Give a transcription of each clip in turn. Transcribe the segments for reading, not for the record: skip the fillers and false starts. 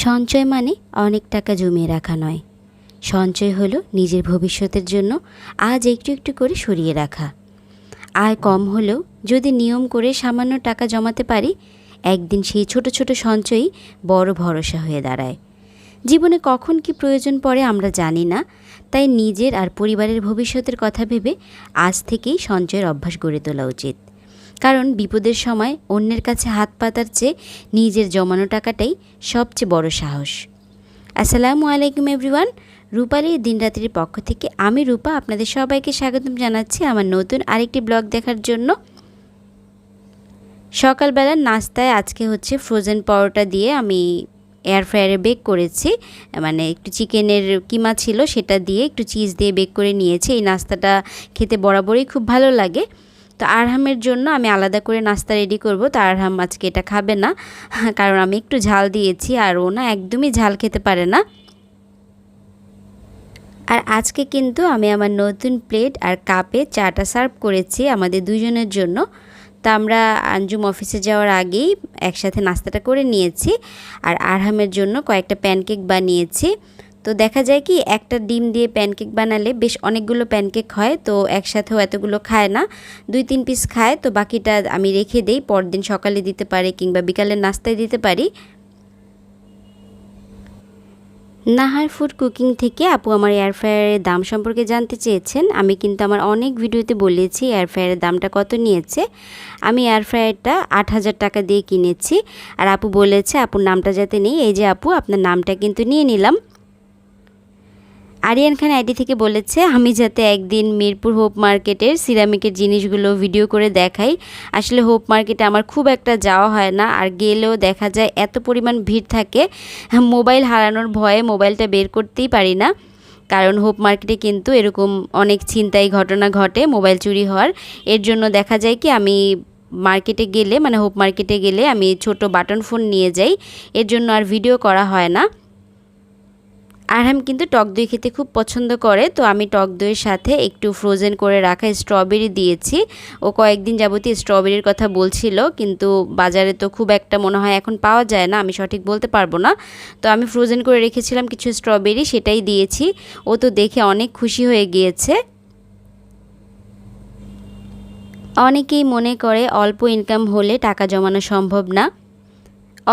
সঞ্চয় মানে অনেক টাকা জমিয়ে রাখা নয়। সঞ্চয় হলো নিজের ভবিষ্যতের জন্য আজ একটু একটু করে সরিয়ে রাখা। আয় কম হলেও যদি নিয়ম করে সামান্য টাকা জমাতে পারি, একদিন সেই ছোট ছোট সঞ্চয়ই বড় ভরসা হয়ে দাঁড়ায়। জীবনে কখন কি প্রয়োজন পড়ে আমরা জানি না, তাই নিজের আর পরিবারের ভবিষ্যতের কথা ভেবে আজ থেকেই সঞ্চয়ের অভ্যাস গড়ে তোলা উচিত। কারণ বিপদের সময় অন্যের কাছে হাত পাতার চেয়ে নিজের জমানো টাকাটাই সবচেয়ে বড় সাহস। আসসালামু আলাইকুম এভরিওয়ান, রূপালীর দিনরাত্রির পক্ষ থেকে আমি রূপা আপনাদের সবাইকে স্বাগতম জানাচ্ছি আমার নতুন আরেকটি ব্লগ দেখার জন্য। সকালবেলার নাস্তায় আজকে হচ্ছে ফ্রোজেন পরোটা দিয়ে আমি এয়ার ফ্রায়ারে বেক করেছি। মানে একটু চিকেনের কিমা ছিল, সেটা দিয়ে একটু চিজ দিয়ে বেক করে নিয়েছি। এই নাস্তাটা খেতে বরাবরই খুব ভালো লাগে। তো আরহামের জন্য আমি আলাদা করে নাস্তা রেডি করব। তো আরহাম আজকে এটা খাবে না, কারণ আমি একটু ঝাল দিয়েছি আর ও না একদমই ঝাল খেতে পারে না। আর আজকে কিন্তু আমি আমার নতুন প্লেট আর কাপে চাটা সার্ভ করেছি আমাদের দুজনের জন্য। তো আমরা আঞ্জুম অফিসে যাওয়ার আগেই একসাথে নাস্তাটা করে নিয়েছি। আর আরহামের জন্য কয়েকটা প্যানকেক বানিয়েছি। তো দেখা যায় কি, একটা ডিম দিয়ে প্যানকেক বানালে বেশ অনেকগুলো প্যানকেক হয়। তো একসাথেও এতগুলো খায় না, 2-3 পিস খায়। তো বাকিটা আমি রেখে দেই, পরদিন সকালে দিতে পারি কিংবা বিকালের নাস্তায় দিতে পারি। নাহার ফুড কুকিং থেকে আপু আমার এয়ার ফ্রায়ারের দাম সম্পর্কে জানতে চেয়েছেন। আমি কিন্তু আমার অনেক ভিডিওতে বলেছি এয়ার ফ্রায়ারের দামটা কত নিয়েছে। আমি এয়ার ফ্রায়ারটা 8,000 টাকা দিয়ে কিনেছি। আর আপু বলেছে আপুর নামটা যাতে নেই, এই যে আপু আপনার নামটা কিন্তু নিয়ে নিলাম। আরিয়ান খান আইডি থেকে বলেছে আমি যাতে একদিন মিরপুর হোপ মার্কেটের সিরামিকের জিনিসগুলো ভিডিও করে দেখাই। আসলে হোপ মার্কেটে আমার খুব একটা যাওয়া হয় না, আর গেলেও দেখা যায় এত পরিমাণ ভিড় থাকে, মোবাইল হারানোর ভয়ে মোবাইলটা বের করতেই পারি না। কারণ হোপ মার্কেটে কিন্তু এরকম অনেক ছিনতাই ঘটনা ঘটে, মোবাইল চুরি হওয়ার। এর জন্য দেখা যায় কি, আমি মার্কেটে গেলে মানে হোপ মার্কেটে গেলে আমি ছোট বাটন ফোন নিয়ে যাই, এর জন্য আর ভিডিও করা হয় না। আরহাম কিন্তু টক দই খেতে খুব পছন্দ করে, তো আমি টক দইয়ের সাথে একটু ফ্রোজেন করে রাখা স্ট্রবেরি দিয়েছি। ও কয়েকদিন যাবতীয় স্ট্রবেরির কথা বলছিল, কিন্তু বাজারে তো খুব একটা মনে হয় এখন পাওয়া যায় না, আমি সঠিক বলতে পারবো না। তো আমি ফ্রোজেন করে রেখেছিলাম কিছু স্ট্রবেরি, সেটাই দিয়েছি। ও তো দেখে অনেক খুশি হয়ে গিয়েছে। অনেকেই মনে করে অল্প ইনকাম হলে টাকা জমানো সম্ভব না।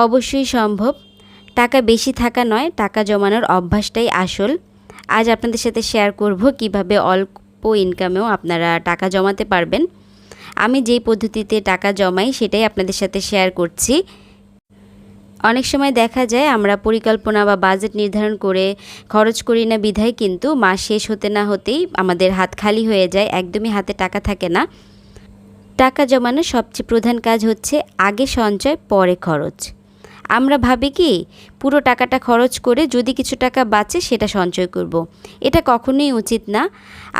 অবশ্যই সম্ভব। টাকা বেশি থাকা নয়, টাকা জমানোর অভ্যাসটাই আসল। আজ আপনাদের সাথে শেয়ার করব কিভাবে অল্প ইনকামেও আপনারা টাকা জমাতে পারবেন। আমি যেই পদ্ধতিতে টাকা জমাই সেটাই আপনাদের সাথে শেয়ার করছি। অনেক সময় দেখা যায় আমরা পরিকল্পনা বা বাজেট নির্ধারণ করে খরচ করি না, বিধায় কিন্তু মাস শেষ হতে না হতেই আমাদের হাত খালি হয়ে যায়, একদমই হাতে টাকা থাকে না। টাকা জমানোর সবচেয়ে প্রধান কাজ হচ্ছে আগে সঞ্চয় পরে খরচ। আমরা ভাবি কি, পুরো টাকাটা খরচ করে যদি কিছু টাকা বাঁচে সেটা সঞ্চয় করব। এটা কখনোই উচিত না।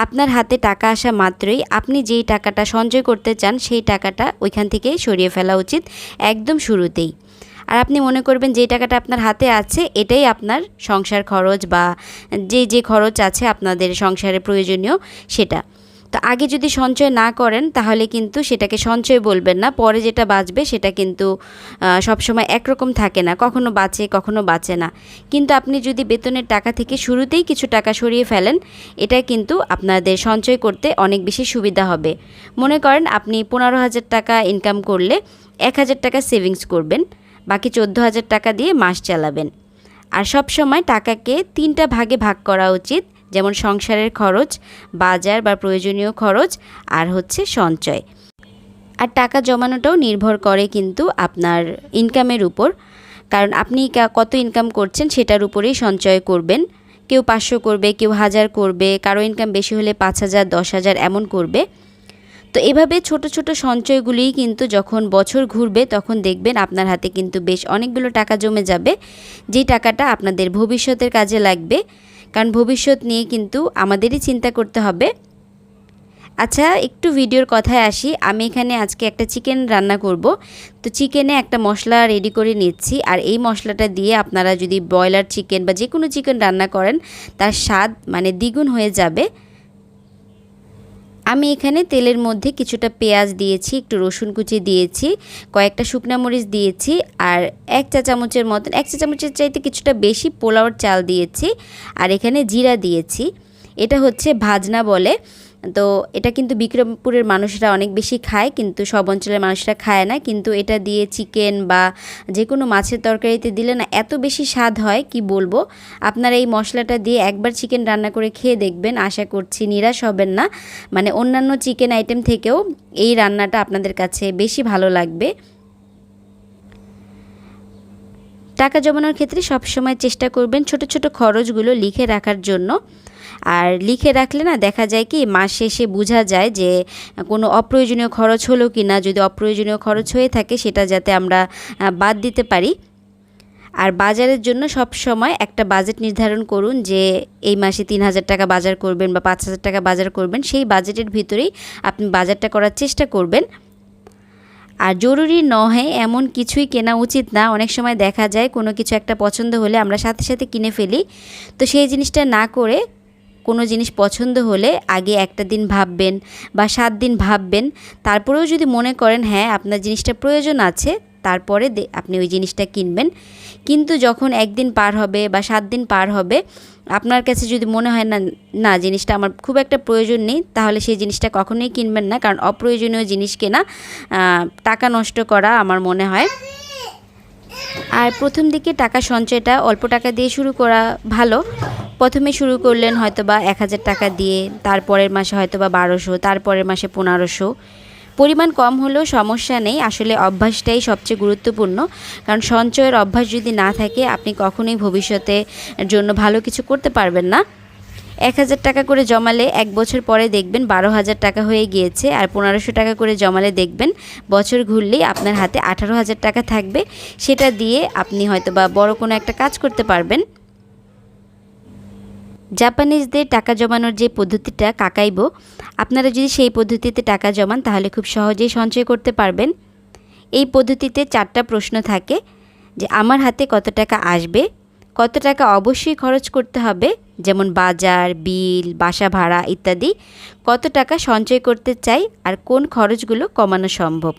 আপনার হাতে টাকা আসা মাত্রই আপনি যেই টাকাটা সঞ্চয় করতে চান সেই টাকাটা ওইখান থেকে সরিয়ে ফেলা উচিত একদম শুরুতেই। আর আপনি মনে করবেন যেই টাকাটা আপনার হাতে আছে এটাই আপনার সংসার খরচ বা যে খরচ আছে আপনাদের সংসারে প্রয়োজনীয় সেটা। তো আগে যদি সঞ্চয় না করেন তাহলে কিন্তু সেটাকে সঞ্চয় বলবেন না, পরে যেটা বাঁচবে সেটা কিন্তু সবসময় একরকম থাকে না, কখনো বাঁচে কখনো বাঁচে না। কিন্তু আপনি যদি বেতনের টাকা থেকে শুরুতেই কিছু টাকা সরিয়ে ফেলেন, এটা কিন্তু আপনাদের সঞ্চয় করতে অনেক বেশি সুবিধা হবে। মনে করেন আপনি 15,000 টাকা ইনকাম করলে 1,000 টাকা সেভিংস করবেন, বাকি 14,000 টাকা দিয়ে মাস চালাবেন। আর সব সময় টাকাকে 3টা ভাগে ভাগ করা উচিত, যেমন সংসারের খরচ, বাজার বা প্রয়োজনীয় খরচ, আর হচ্ছে সঞ্চয়। আর টাকা জমানোটাও নির্ভর করে কিন্তু আপনার ইনকামের উপর, কারণ আপনি কত ইনকাম করছেন সেটার উপরেই সঞ্চয় করবেন। কেউ 500 করবে, কেউ 1000 করবে, কারো ইনকাম বেশি হলে 5,000, 10,000 এমন করবে। তো এভাবে ছোট ছোট সঞ্চয়গুলিই কিন্তু যখন বছর ঘুরবে তখন দেখবেন আপনার হাতে কিন্তু বেশ অনেকগুলো টাকা জমে যাবে, যেই টাকাটা আপনাদের ভবিষ্যতের কাজে লাগবে। কারণ ভবিষ্যৎ নিয়ে কিন্তু আমাদেরই চিন্তা করতে হবে। আচ্ছা, একটু ভিডিওর কথায় আসি। আমি এখানে আজকে একটা চিকেন রান্না করব। তো চিকেনে একটা মশলা রেডি করে নিচ্ছি, আর এই মশলাটা দিয়ে আপনারা যদি ব্রয়লার চিকেন বা যে কোনো চিকেন রান্না করেন তার স্বাদ মানে দ্বিগুণ হয়ে যাবে। আমি এখানে তেলের মধ্যে কিছুটা পেঁয়াজ দিয়েছি, একটু রসুন কুচি দিয়েছি, কয়েকটা শুকনা মরিচ দিয়েছি, আর 1 চা চামচের মতন, 1 চা চামচের চাইতে কিছুটা বেশি পোলাওর চাল দিয়েছি, আর এখানে জিরা দিয়েছি। এটা হচ্ছে ভাজনা বলে। তো এটা কিন্তু বিক্রমপুরের মানুষরা অনেক বেশি খায়, কিন্তু সব অঞ্চলের মানুষরা খায় না। কিন্তু এটা দিয়ে চিকেন বা যে কোনো মাছের তরকারিতে দিলে না এত বেশি স্বাদ হয় কি বলবো। আপনারা এই মশলাটা দিয়ে একবার চিকেন রান্না করে খেয়ে দেখবেন, আশা করছি নিরাশ হবেন না। মানে অন্যান্য চিকেন আইটেম থেকেও এই রান্নাটা আপনাদের কাছে বেশি ভালো লাগবে। টাকা জমানোর ক্ষেত্রে সবসময় চেষ্টা করবেন ছোট ছোট খরচগুলো লিখে রাখার জন্য। আর লিখে রাখলে না দেখা যায় কি মাস শেষে বোঝা যায় যে কোনো অপ্রয়োজনীয় খরচ হলো কি না। যদি অপ্রয়োজনীয় খরচ হয়ে থাকে সেটা যাতে আমরা বাদ দিতে পারি। আর বাজারের জন্য সব সময় একটা বাজেট নির্ধারণ করুন যে এই মাসে 3000 টাকা বাজার করবেন বা 5000 টাকা বাজার করবেন। সেই বাজেটের ভিতরেই আপনি বাজারটা করার চেষ্টা করবেন। আর জরুরি নয় এমন কিছুই কেনা উচিত না। অনেক সময় দেখা যায় কোনো কিছু একটা পছন্দ হলে আমরা সাথে সাথে কিনে ফেলি। তো সেই জিনিসটা না করে কোনো জিনিস পছন্দ হলে আগে একটা দিন ভাববেন বা 7 দিন ভাববেন। তারপরেও যদি মনে করেন হ্যাঁ আপনার জিনিসটা প্রয়োজন আছে, তারপরে আপনি ওই জিনিসটা কিনবেন। কিন্তু যখন একদিন পার হবে বা 7 দিন পার হবে, আপনার কাছে যদি মনে হয় না না জিনিসটা আমার খুব একটা প্রয়োজন নেই, তাহলে সেই জিনিসটা কখনোই কিনবেন না। কারণ অপ্রয়োজনীয় জিনিস কেনা টাকা নষ্ট করা আমার মনে হয়। আর প্রথম দিকে টাকা সঞ্চয়টা অল্প টাকা দিয়ে শুরু করা ভালো। প্রথমে শুরু করলেন হয়তো বা 1000 টাকা দিয়ে, তারপরের মাসে হয়তো বা 1200, তারপরের মাসে 1500। পরিমাণ কম হলেও সমস্যা নেই, আসলে অভ্যাসটাই সবচেয়ে গুরুত্বপূর্ণ। কারণ সঞ্চয়ের অভ্যাস যদি না থাকে আপনি কখনোই ভবিষ্যতে জন্য ভালো কিছু করতে পারবেন না। 1000 টাকা করে জমালে 1 বছর পরে দেখবেন 12,000 টাকা হয়ে গিয়েছে। আর 1500 টাকা করে জমালে দেখবেন বছর ঘুরলেই আপনার হাতে 18,000 টাকা থাকবে। সেটা দিয়ে আপনি হয়তো বা বড় কোনো একটা কাজ করতে পারবেন। জাপানিজদের টাকা জমানোর যে পদ্ধতিটা কাকাইবো, আপনারা যদি সেই পদ্ধতিতে টাকা জমান তাহলে খুব সহজেই সঞ্চয় করতে পারবেন। এই পদ্ধতিতে 4টা প্রশ্ন থাকে যে আমার হাতে কত টাকা আসবে, কত টাকা অবশ্যই খরচ করতে হবে যেমন বাজার, বিল, বাসা ভাড়া ইত্যাদি, কত টাকা সঞ্চয় করতে চাই, আর কোন খরচগুলো কমানো সম্ভব।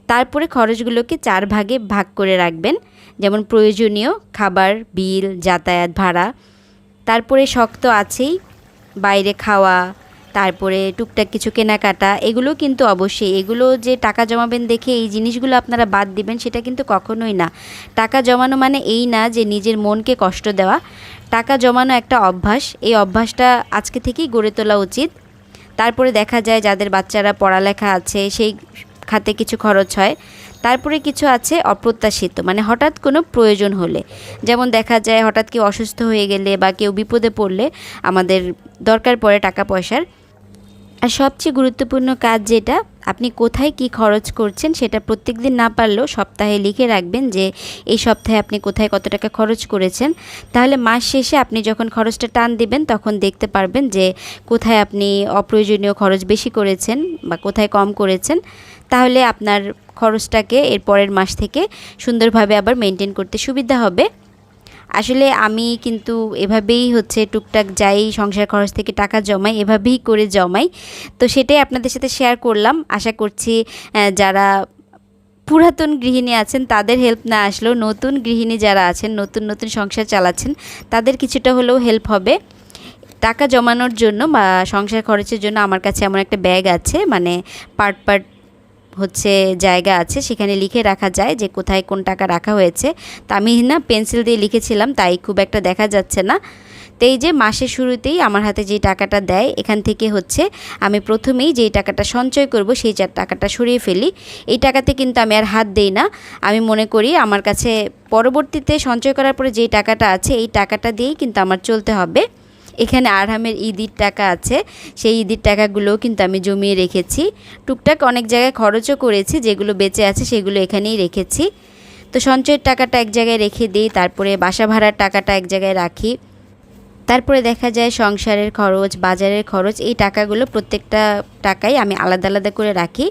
তারপরে খরচগুলোকে 4 ভাগে ভাগ করে রাখবেন, যেমন প্রয়োজনীয় খাবার, বিল, যাতায়াত ভাড়া, তারপরে শখ তো আছেই বাইরে খাওয়া, তারপরে টুকটাক কিছু কেনাকাটা। এগুলো কিন্তু অবশ্যই, এগুলো যে টাকা জমাবেন দেখে এই জিনিসগুলো আপনারা বাদ দিবেন সেটা কিন্তু কখনোই না। টাকা জমানো মানে এই না যে নিজের মনকে কষ্ট দেওয়া। টাকা জমানো একটা অভ্যাস, এই অভ্যাসটা আজকে থেকেই গড়ে তোলা উচিত। তারপরে দেখা যায় যাদের বাচ্চারা পড়ালেখা আছে সেই খাতে কিছু খরচ হয়। তারপরে কিছু আছে অপ্রত্যাশিত, মানে হঠাৎ কোনো প্রয়োজন হলে, যেমন দেখা যায় হঠাৎ কেউ অসুস্থ হয়ে গেলে বা কেউ বিপদে পড়লে আমাদের দরকার পড়ে টাকা পয়সার। আর সবচেয়ে গুরুত্বপূর্ণ কাজ যেটা, আপনি কোথায় কি খরচ করছেন সেটা প্রত্যেক দিন না পারলেও সপ্তাহে লিখে রাখবেন যে এই সপ্তাহে আপনি কোথায় কত টাকা খরচ করেছেন। তাহলে মাস শেষে আপনি যখন খরচটা টান দিবেন তখন দেখতে পারবেন যে কোথায় আপনি অপ্রয়োজনীয় খরচ বেশি করেছেন বা কোথায় কম করেছেন। তাহলে আপনার খরচটাকে এর পরের মাস থেকে সুন্দরভাবে আবার মেনটেন করতে সুবিধা হবে। আসলে আমি কিন্তু এভাবেই হচ্ছে টুকটাক যাই সংসার খরচ থেকে টাকা জমাই, এভাবেই করে জমাই। তো সেটাই আপনাদের সাথে শেয়ার করলাম। আশা করছি যারা পুরাতন গৃহিণী আছেন তাদের হেল্প না আসলেও নতুন গৃহিণী যারা আছেন, নতুন নতুন সংসার চালাচ্ছেন, তাদের কিছুটা হলেও হেল্প হবে। টাকা জমানোর জন্য বা সংসার খরচের জন্য আমার কাছে এমন একটা ব্যাগ আছে, মানে পার্ট পার্ট হচ্ছে জায়গা আছে, সেখানে লিখে রাখা যায় যে কোথায় কোন টাকা রাখা হয়েছে। তা আমি না পেন্সিল দিয়ে লিখেছিলাম তাই খুব একটা দেখা যাচ্ছে না। তো এই যে মাসের শুরুতেই আমার হাতে যেই টাকাটা দেয়, এখান থেকে হচ্ছে আমি প্রথমেই যেই টাকাটা সঞ্চয় করব সেই টাকাটা সরিয়ে ফেলি। এই টাকাতে কিন্তু আমি আর হাত দেই না। আমি মনে করি আমার কাছে পরবর্তীতে সঞ্চয় করার পরে যেই টাকাটা আছে এই টাকাটা দিয়েই কিন্তু আমার চলতে হবে। এখানে আরহামের ঈদের টাকা আছে, সেই ঈদের টাকাগুলোও কিন্তু আমি জমিয়ে রেখেছি। টুকটাক অনেক জায়গায় খরচও করেছি, যেগুলো বেঁচে আছে সেগুলো এখানেই রেখেছি। তো সঞ্চয়ের টাকাটা এক জায়গায় রেখে দিই, তারপরে বাসা ভাড়ার টাকাটা এক জায়গায় রাখি, তারপরে দেখা যায় সংসারের খরচ, বাজারের খরচ, এই টাকাগুলো প্রত্যেকটা টাকাই আমি আলাদা আলাদা করে রাখি।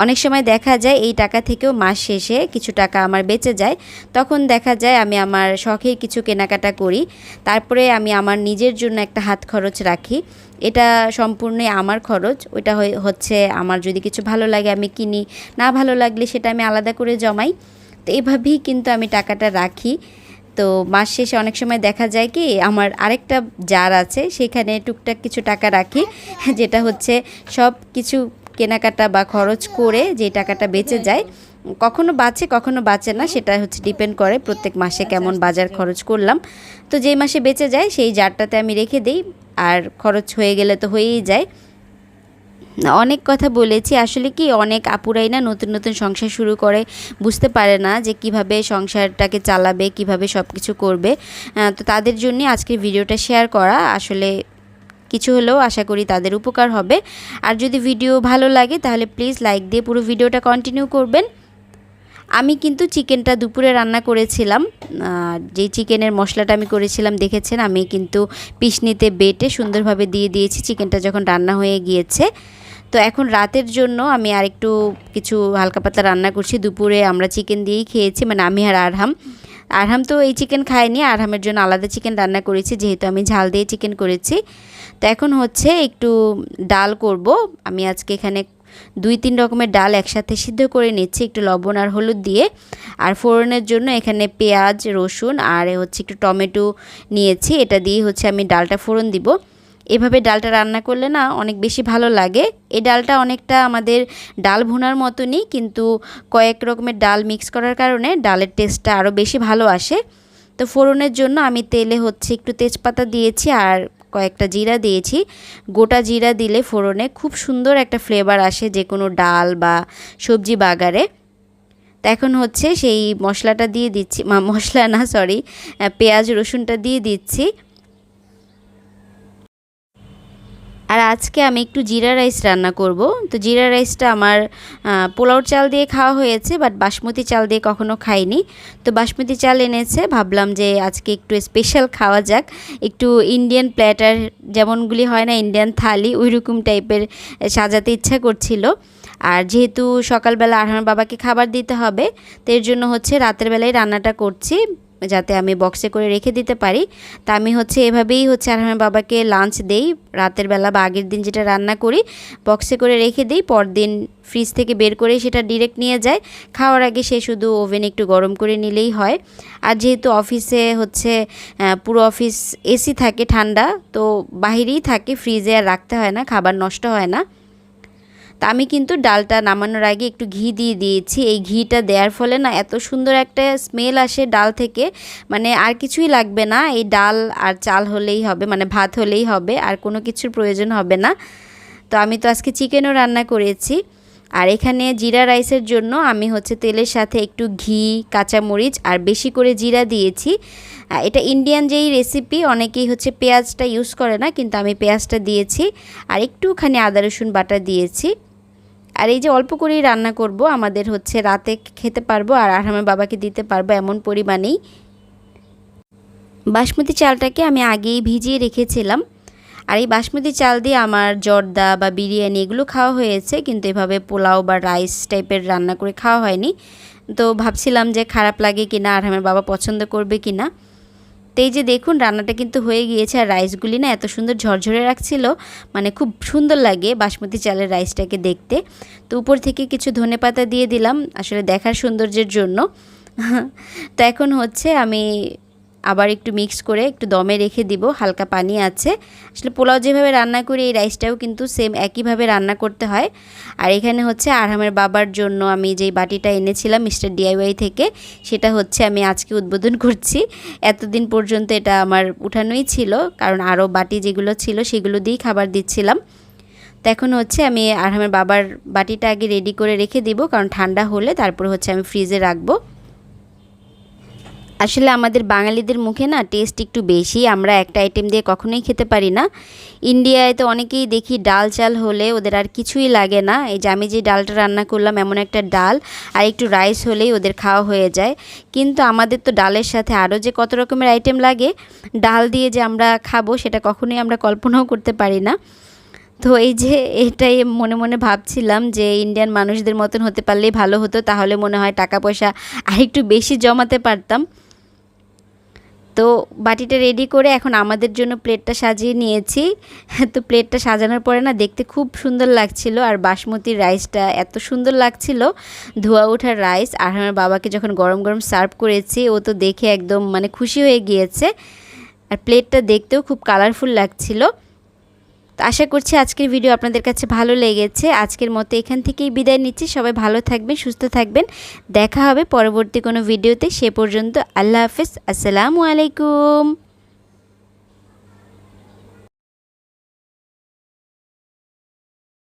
অনেক সময় দেখা যায় এই টাকা থেকেও মাস শেষে কিছু টাকা আমার বেঁচে যায়, তখন দেখা যায় আমি আমার শখের কিছু কেনাকাটা করি। তারপরে আমি আমার নিজের জন্য একটা হাত খরচ রাখি। এটা সম্পূর্ণই আমার খরচ। ওইটা হচ্ছে আমার যদি কিছু ভালো লাগে আমি কিনি, না ভালো লাগলে সেটা আমি আলাদা করে জমাই। তো এভাবেই কিন্তু আমি টাকাটা রাখি। তো মাস শেষে অনেক সময় দেখা যায় কি আমার আরেকটা জার আছে, সেখানে টুকটাক কিছু টাকা রাখি, যেটা হচ্ছে সব কিছু কেনাকাটা বা খরচ করে যে টাকাটা বেঁচে যায়, কখনো বাঁচে কখনো বাঁচে না, সেটা হচ্ছে ডিপেন্ড করে প্রত্যেক মাসে কেমন বাজার খরচ করলাম। তো যেই মাসে বেঁচে যায় সেই জারটাতে আমি রেখে দিই, আর খরচ হয়ে গেলে তো হয়েই যায়। অনেক কথা বলেছি, আসলে কি অনেক আপুরাই না নতুন নতুন সংসার শুরু করে, বুঝতে পারে না যে কিভাবে সংসারটাকে চালাবে, কিভাবে সব কিছু করবে। তো তাদের জন্য আজকের ভিডিওটা শেয়ার করা, আসলে কিছু হলেও আশা করি তাদের উপকার হবে। আর যদি ভিডিও ভালো লাগে তাহলে প্লিজ লাইক দিয়ে পুরো ভিডিওটা কন্টিনিউ করবেন। আমি কিন্তু চিকেনটা দুপুরে রান্না করেছিলাম, যেই চিকেনের মশলাটা আমি করেছিলাম দেখেছেন, আমি কিন্তু পিষনিতে বেটে সুন্দরভাবে দিয়ে দিয়েছি চিকেনটা যখন রান্না হয়ে গিয়েছে। তো এখন রাতের জন্য আমি আরেকটু কিছু হালকা পাতলা রান্না করছি। দুপুরে আমরা চিকেন দিয়েই খেয়েছি, মানে আমি আর আরহাম তো এই চিকেন খায়নি, আরহামের জন্য আলাদা চিকেন রান্না করেছি, যেহেতু আমি ঝাল দিয়ে চিকেন করেছি। তো এখন হচ্ছে একটু ডাল করব। আমি আজকে এখানে 2-3 রকমের ডাল একসাথে সিদ্ধ করে নিচ্ছি একটু লবণ আর হলুদ দিয়ে। আর ফোড়নের জন্য এখানে পেঁয়াজ, রসুন আর হচ্ছে একটু টমেটো নিয়েছি, এটা দিয়ে হচ্ছে আমি ডালটা ফোড়ন দিব। এভাবে ডালটা রান্না করলে না অনেক বেশি ভালো লাগে। এই ডালটা অনেকটা আমাদের ডাল ভুনার মতনই, কিন্তু কয়েক রকমের ডাল মিক্স করার কারণে ডালের টেস্টটা আরও বেশি ভালো আসে। তো ফোড়নের জন্য আমি তেলে হচ্ছে একটু তেজপাতা দিয়েছি আর কয়েকটা জিরা দিয়েছি। গোটা জিরা দিলে ফোড়নে খুব সুন্দর একটা ফ্লেভার আসে যে কোনো ডাল বা সবজি বাগারে। তো এখন হচ্ছে সেই মশলাটা দিয়ে দিচ্ছি, মশলা না সরি, পেঁয়াজ রসুনটা দিয়ে দিচ্ছি। আর আজকে আমি একটু জিরা রাইস রান্না করব। তো জিরা রাইসটা আমার পোলাও চাল দিয়ে খাওয়া হয়েছে, বাট বাসমতি চাল দিয়ে কখনো খাইনি। তো বাসমতি চাল এনেছে, ভাবলাম যে আজকে একটু স্পেশাল খাওয়া যাক, একটু ইন্ডিয়ান প্ল্যাটার যেমনগুলি হয় না, ইন্ডিয়ান থালি, ওই রকম টাইপের সাজাতে ইচ্ছা করছিল। আর যেহেতু সকালবেলা আরহামের বাবাকে খাবার দিতে হবে, তো এর জন্য হচ্ছে রাতের বেলায় রান্নাটা করছি, যাতে আমি বক্সে করে রেখে দিতে পারি। তা আমি হচ্ছে এভাবেই হচ্ছে আরহামের বাবাকে লাঞ্চ দেই রাতের বেলা, বা আগের দিন যেটা রান্না করি বক্সে করে রেখে দিই, পরদিন ফ্রিজ থেকে বের করে সেটা ডিরেক্ট নিয়ে যায়। খাওয়ার আগে সে শুধু ওভেনে একটু গরম করে নিলেই হয়। আর যেহেতু অফিসে হচ্ছে পুরো অফিস এসি থাকে ঠান্ডা, তো বাহিরেই থাকে, ফ্রিজে আর রাখতে হয় না, খাবার নষ্ট হয় না। তা আমি কিন্তু ডালটা নামানোর আগে একটু ঘি দিয়ে দিয়েছি। এই ঘিটা দেওয়ার ফলে না এত সুন্দর একটা স্মেল আসে ডাল থেকে, মানে আর কিছুই লাগবে না, এই ডাল আর চাল হলেই হবে, মানে ভাত হলেই হবে, আর কোনো কিছুর প্রয়োজন হবে না। তো আমি তো আজকে চিকেনও রান্না করেছি। আর এখানে জিরা রাইসের জন্য আমি হচ্ছে তেলের সাথে একটু ঘি, কাঁচামরিচ আর বেশি করে জিরা দিয়েছি। এটা ইন্ডিয়ান যেই রেসিপি, অনেকেই হচ্ছে পেঁয়াজটা ইউজ করে না, কিন্তু আমি পেঁয়াজটা দিয়েছি আর একটুখানি আদা রসুন বাটা দিয়েছি। আর এই যে অল্প করেই রান্না করব, আমাদের হচ্ছে রাতে খেতে পারবো আর আরহামের বাবাকে দিতে পারবো এমন পরিমাণেই। বাসমতি চালটাকে আমি আগেই ভিজিয়ে রেখেছিলাম। আর এই বাসমতি চাল দিয়ে আমার জর্দা বা বিরিয়ানি এগুলো খাওয়া হয়েছে, কিন্তু এভাবে পোলাও বা রাইস টাইপের রান্না করে খাওয়া হয়নি। তো ভাবছিলাম যে খারাপ লাগে কিনা, আরহামের বাবা পছন্দ করবে কিনা। তো এই যে দেখুন রান্নাটা কিন্তু হয়ে গিয়েছে, আর রাইসগুলি না এত সুন্দর ঝরঝরে রাখছিল, মানে খুব সুন্দর লাগে বাসমতি চালের রাইসটাকে দেখতে। তো উপর থেকে কিছু ধনেপাতা দিয়ে দিলাম, আসলে দেখার সৌন্দর্যের জন্য। তো এখন হচ্ছে আমি আবার একটু মিক্স করে একটু দমে রেখে দিব, হালকা পানি আছে। আসলে পোলাও যেভাবে রান্না করি এই রাইসটাও কিন্তু সেম একইভাবে রান্না করতে হয়। আর এখানে হচ্ছে আরহামের বাবার জন্য আমি যেই বাটিটা এনেছিলাম মিস্টার DIY থেকে, সেটা হচ্ছে আমি আজকে উদ্বোধন করছি। এতদিন পর্যন্ত এটা আমার উঠানোই ছিল, কারণ আরও বাটি যেগুলো ছিল সেগুলো দিয়েই খাবার দিচ্ছিলাম। তো এখন হচ্ছে আমি আরহামের বাবার বাটিটা আগে রেডি করে রেখে দিব, কারণ ঠান্ডা হলে তারপরে হচ্ছে আমি ফ্রিজে রাখবো। আসলে আমাদের বাঙালিদের মুখে না টেস্ট একটু বেশি, আমরা একটা আইটেম দিয়ে কখনোই খেতে পারি না। ইন্ডিয়ায় তো অনেকেই দেখি ডাল চাল হলে ওদের আর কিছুই লাগে না। এই যে আমি যে ডালটা রান্না করলাম, এমন একটা ডাল আর একটু রাইস হলেই ওদের খাওয়া হয়ে যায়। কিন্তু আমাদের তো ডালের সাথে আরও যে কত রকমের আইটেম লাগে, ডাল দিয়ে যে আমরা খাবো সেটা কখনোই আমরা কল্পনাও করতে পারি না। তো এই যে এটাই মনে মনে ভাবছিলাম যে ইন্ডিয়ান মানুষদের মতন হতে পারলেই ভালো হতো, তাহলে মনে হয় টাকা পয়সা আরেকটু বেশি জমাতে পারতাম। তো বাটিটা রেডি করে এখন আমাদের জন্য প্লেটটা সাজিয়ে নিয়েছি। তো প্লেটটা সাজানোর পরে না দেখতে খুব সুন্দর লাগছিল, আর বাসমতির রাইসটা এত সুন্দর লাগছিল, ধোয়া ওঠার রাইস। আর আমার বাবাকে যখন গরম গরম সার্ভ করেছি, ও তো দেখে একদম মানে খুশি হয়ে গিয়েছে। আর প্লেটটা দেখতেও খুব কালারফুল লাগছিল। তো আশা করছি আজকের ভিডিও আপনাদের কাছে ভালো লেগেছে। আজকের মতো এখান থেকেই বিদায় নিচ্ছি। সবাই ভালো থাকবেন, সুস্থ থাকবেন। দেখা হবে পরবর্তী কোনো ভিডিওতে। সে পর্যন্ত আল্লাহ হাফেজ, আসসালামু আলাইকুম।